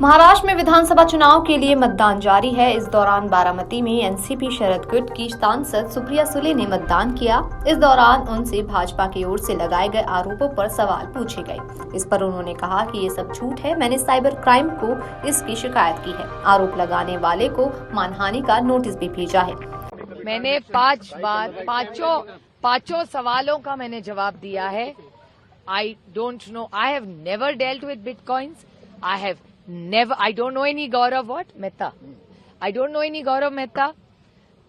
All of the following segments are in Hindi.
महाराष्ट्र में विधानसभा चुनाव के लिए मतदान जारी है। इस दौरान बारामती में एनसीपी शरद गुट की सांसद सुप्रिया सुले ने मतदान किया। इस दौरान उनसे भाजपा की ओर से लगाए गए आरोपों पर सवाल पूछे गए। इस पर उन्होंने कहा कि ये सब झूठ है। मैंने साइबर क्राइम को इसकी शिकायत की है। आरोप लगाने वाले को मानहानि का नोटिस भी भेजा है। मैंने 5 बार पांचों सवालों का मैंने जवाब दिया है। I don't know. I have never dealt with bitcoins. I don't know any Gaurav Mehta. I don't know any Gaurav Mehta.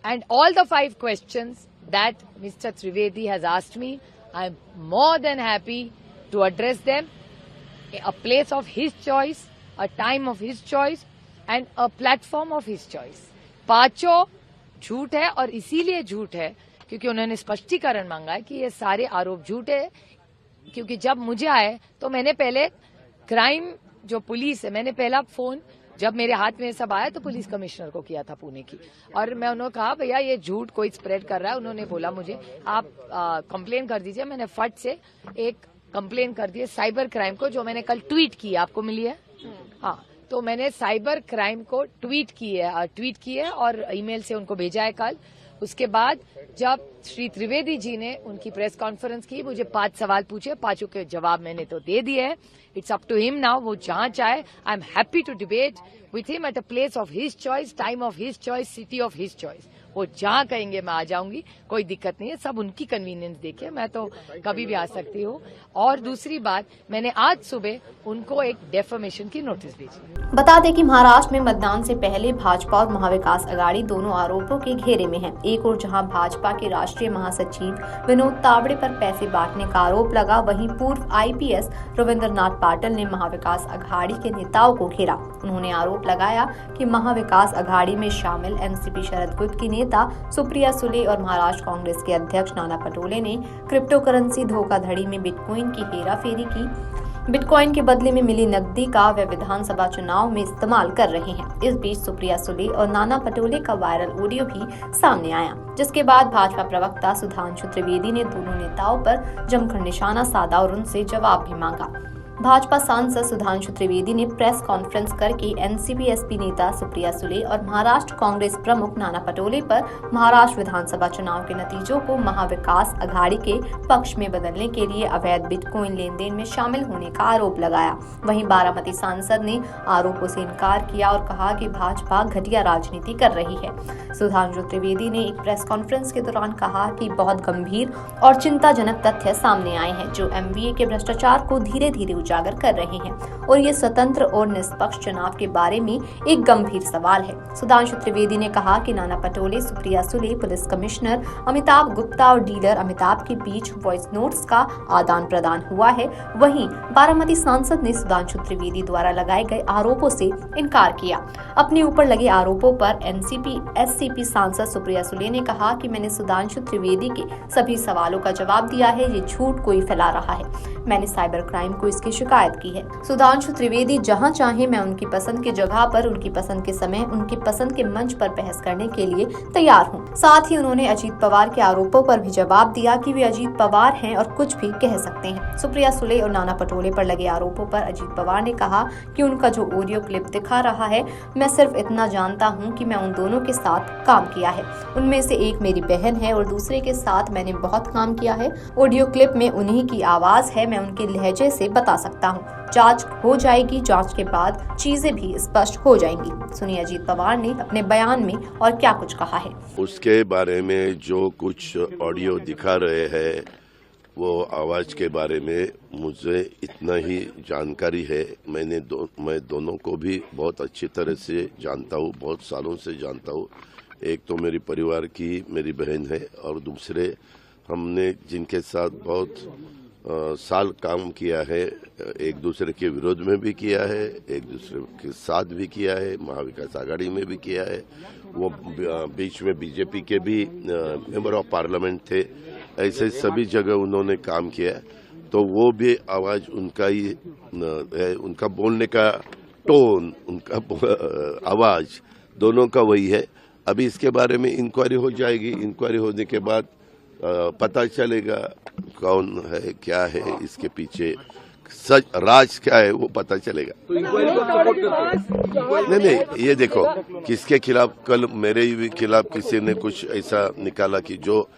And all the 5 questions that Mr. Trivedi has asked me, I am more than happy to address them. A place of his choice, a time of his choice, and a platform of his choice. पांचों झूठ है और इसीलिए झूठ है क्योंकि उन्होंने स्पष्टीकरण मांगा है कि ये सारे आरोप झूठ है। क्योंकि जब मुझे आए तो मैंने पहले क्राइम जो पुलिस है, मैंने पहला फोन जब मेरे हाथ में सब आया तो पुलिस कमिश्नर को किया था पुणे की, और मैं उन्होंने कहा भैया ये झूठ कोई स्प्रेड कर रहा है। उन्होंने बोला मुझे आप कंप्लेन कर दीजिए। मैंने फट से एक कंप्लेन कर दी साइबर क्राइम को, जो मैंने कल ट्वीट की, आपको मिली है। हाँ, तो मैंने साइबर क्राइम को ट्वीट की है और ईमेल से उनको भेजा है कल। उसके बाद जब श्री त्रिवेदी जी ने उनकी प्रेस कॉन्फ्रेंस की, मुझे 5 सवाल पूछे, 5 के जवाब मैंने तो दे दिए हैं। It's up to him now, वो जहां चाहे। I am happy to debate with him at a place of his choice, time of his choice, city of his choice. वो जहां कहेंगे मैं आ जाऊंगी, कोई दिक्कत नहीं है। सब उनकी कन्वीनियंस देखे, मैं तो कभी भी आ सकती हूँ। और दूसरी बात, मैंने आज सुबह उनको एक डेफमेशन की नोटिस भेजी। बता दें कि महाराष्ट्र में मतदान से पहले भाजपा और महाविकास अघाड़ी दोनों आरोपों के घेरे में है। एक और जहां भाजपा के राष्ट्रीय महासचिव विनोद तावड़े पर पैसे बांटने का आरोप लगा, वहीं पूर्व आईपीएस रविंद्रनाथ पाटिल ने महाविकास अघाड़ी के नेताओं को घेरा। उन्होंने आरोप लगाया कि महाविकास अघाड़ी में शामिल एनसीपी शरद गुट की नेता सुप्रिया सुले और महाराष्ट्र कांग्रेस के अध्यक्ष नाना पटोले ने क्रिप्टो करेंसी धोखाधड़ी में बिटकॉइन की हेराफेरी की। बिटकॉइन के बदले में मिली नकदी का वे विधानसभा चुनाव में इस्तेमाल कर रहे हैं। इस बीच सुप्रिया सुले और नाना पटोले का वायरल ऑडियो भी सामने आया, जिसके बाद भाजपा प्रवक्ता सुधांशु त्रिवेदी ने दोनों नेताओं पर जमकर निशाना साधा और उनसे जवाब भी मांगा। भाजपा सांसद सुधांशु त्रिवेदी ने प्रेस कॉन्फ्रेंस करके एनसीपी एसपी नेता सुप्रिया सुले और महाराष्ट्र कांग्रेस प्रमुख नाना पटोले पर महाराष्ट्र विधानसभा चुनाव के नतीजों को महाविकास अघाड़ी के पक्ष में बदलने के लिए अवैध बिटकॉइन लेन देन में शामिल होने का आरोप लगाया। वहीं बारामती सांसद ने आरोपों से इनकार किया और कहा कि भाजपा घटिया राजनीति कर रही है। सुधांशु त्रिवेदी ने एक प्रेस कॉन्फ्रेंस के दौरान कहा कि बहुत गंभीर और चिंताजनक तथ्य सामने आए हैं जो एमवीए के भ्रष्टाचार को धीरे धीरे उजागर कर रहे हैं और ये स्वतंत्र और निष्पक्ष चुनाव के बारे में एक गंभीर सवाल है। सुधांशु त्रिवेदी ने कहा कि नाना पटोले, सुप्रिया सुले, पुलिस कमिश्नर अमिताभ गुप्ता और डीलर अमिताभ के बीच वॉइस नोट्स का आदान प्रदान हुआ है। वहीं बारामती सांसद ने सुधांशु त्रिवेदी द्वारा लगाए गए आरोपों से इनकार किया। अपने ऊपर लगे आरोपों पर एनसीपी एससीपी सांसद सुप्रिया सुले ने कहा कि मैंने सुधांशु त्रिवेदी के सभी सवालों का जवाब दिया है। ये झूठ कोई फैला रहा है। मैंने साइबर क्राइम को इसकी शिकायत की है। सुधांशु त्रिवेदी जहां चाहे, मैं उनकी पसंद की जगह पर, उनकी पसंद के समय, उनकी पसंद के मंच पर बहस करने के लिए तैयार हूं। साथ ही उन्होंने अजीत पवार के आरोपों पर भी जवाब दिया कि वे अजीत पवार हैं और कुछ भी कह सकते हैं। सुप्रिया सुले और नाना पटोले पर लगे आरोपों पर अजीत पवार ने कहा कि उनका जो ऑडियो क्लिप दिखा रहा है, मैं सिर्फ इतना जानता हूँ कि मैं उन दोनों के साथ काम किया है। उनमें से एक मेरी बहन है और दूसरे के साथ मैंने बहुत काम किया है। ऑडियो क्लिप में उन्हीं की आवाज है, मैं उनके लहजे से बता सकता हूँ। जांच हो जाएगी, जांच के बाद चीजें भी स्पष्ट हो जाएंगी। सुनिए अजीत पवार ने अपने बयान में और क्या कुछ कहा है। उसके बारे में जो कुछ ऑडियो दिखा रहे हैं, वो आवाज के बारे में मुझे इतना ही जानकारी है। मैं दोनों को भी बहुत अच्छी तरह से जानता हूँ, बहुत सालों से जानता हूँ। एक तो मेरी परिवार की मेरी बहन है और दूसरे हमने जिनके साथ बहुत साल काम किया है, एक दूसरे के विरोध में भी किया है, एक दूसरे के साथ भी किया है, महाविकास आघाड़ी में भी किया है। वो बीच में बीजेपी के भी मेंबर ऑफ पार्लियामेंट थे। ऐसे सभी जगह उन्होंने काम किया, तो वो भी आवाज उनका ही है। उनका बोलने का टोन, उनका आवाज दोनों का वही है। अभी इसके बारे में इंक्वायरी हो जाएगी। इंक्वायरी होने के बाद पता चलेगा कौन है, क्या है, इसके पीछे सच राज क्या है वो पता चलेगा। नहीं, ये देखो किसके खिलाफ, कल मेरे ही खिलाफ किसी ने कुछ ऐसा निकाला कि जो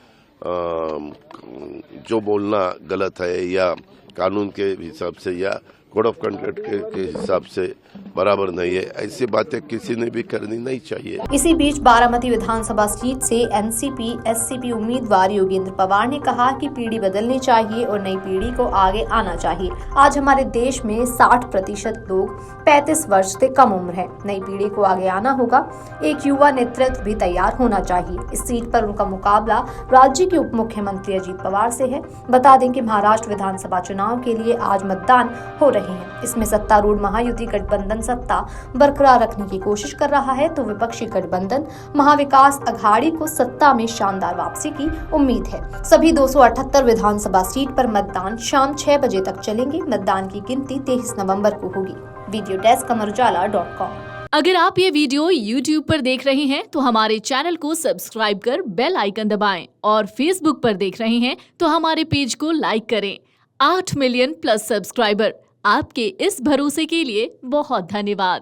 बोलना गलत है या कानून के हिसाब से या कोड ऑफ कंडक्ट के हिसाब से बराबर नहीं है, ऐसी बातें किसी ने भी करनी नहीं चाहिए। इसी बीच बारामती विधानसभा सीट से एनसीपी एससीपी उम्मीदवार योगेंद्र पवार ने कहा कि पीढ़ी बदलनी चाहिए और नई पीढ़ी को आगे आना चाहिए। आज हमारे देश में 60% लोग 35 वर्ष से कम उम्र है। नई पीढ़ी को आगे आना होगा। एक युवा नेतृत्व भी तैयार होना चाहिए। इस सीट पर उनका मुकाबला राज्य के उप मुख्यमंत्री अजीत पवार से है। बता दें कि महाराष्ट्र विधानसभा चुनाव के लिए आज मतदान हो रहे हैं। इसमें सत्तारूढ़ महायुति गठबंधन सत्ता बरकरार रखने की कोशिश कर रहा है, तो विपक्षी गठबंधन महाविकास अघाड़ी को सत्ता में शानदार वापसी की उम्मीद है। सभी 278 विधानसभा सीट पर मतदान शाम 6 बजे तक चलेंगे। मतदान की गिनती 23 नवंबर को होगी। Video desk amarujala.com। अगर आप ये वीडियो YouTube पर देख रहे हैं तो हमारे चैनल को सब्सक्राइब कर बेल आइकन दबाएं और Facebook पर देख रहे हैं तो हमारे पेज को लाइक करें। 8 मिलियन प्लस सब्सक्राइबर, आपके इस भरोसे के लिए बहुत धन्यवाद।